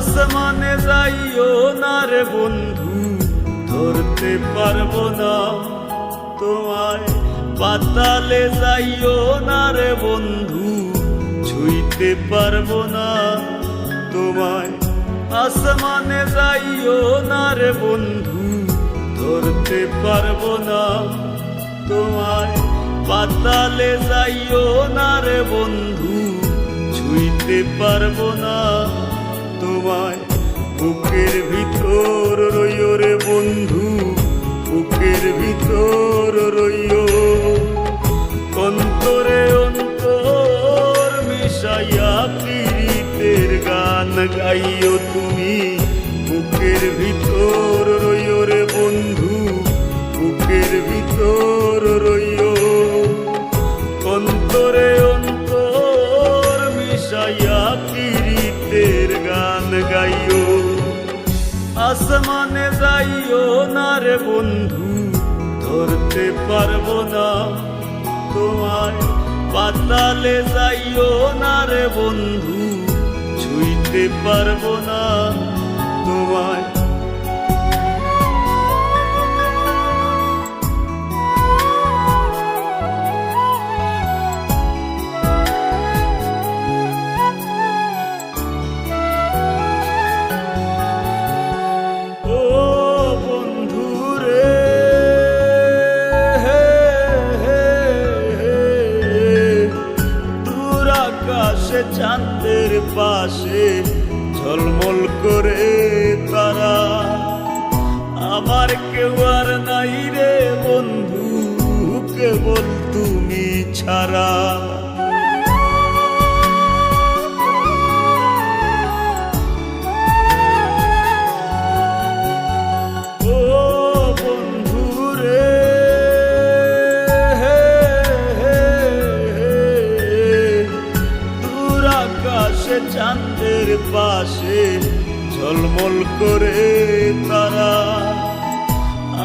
আসমানে যাইও না রে বন্ধু, ধরতে পারবো না তোমায়। পাতালে যাইও না রে বন্ধু, ছুঁইতে পারবো না তোমায়। আসমানে যাইও না রে বন্ধু, ধরতে পারবো না তোমায়। পাতালে যাইও না রে বন্ধু, ছুঁইতে পারবো না তোমায়। বুকের ভিতর রইও রে বন্ধু, বুকের ভিতর রইও। অন্তরে অন্তর মিশাইয়া পীড়িতের গান গাইও তুমি। বুকের ভিতর রইও রে বন্ধু, বুকের ভিতর রইও। অন্তরে অন্তর মিশাইয়া পীড়িতের গান গাইও। আসমানে যাইও না রে বন্ধু, ধরতে পারবো না তোমায়। পাতালে যাইও না রে বন্ধু, ছুঁইতে পারবো না তোমায়। চাঁদের পাশে ঝলমল করে তারা, আমার কেউ আর নাই রে বন্ধু, কেবল তুমি ছাড়া। ও বন্ধু রে, চাঁদের পাশে ঝলমল করে তারা,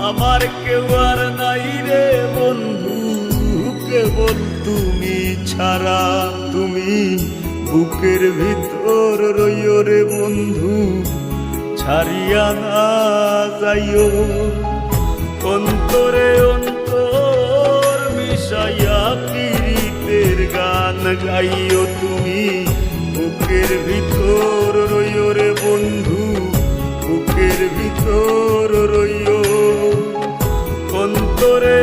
আমার কেউ আর নাই রে বন্ধু, কেবল তুমি ছাড়া। তুমি বুকের ভিতর রইও রে বন্ধু, ছাড়িয়া না যাইও। অন্তরে অন্তর মিশাইয়া পীড়িতের গান গাইও তুমি। বুকের ভিতর রইও রে বন্ধু, বুকের ভিতর রইও। অন্তরে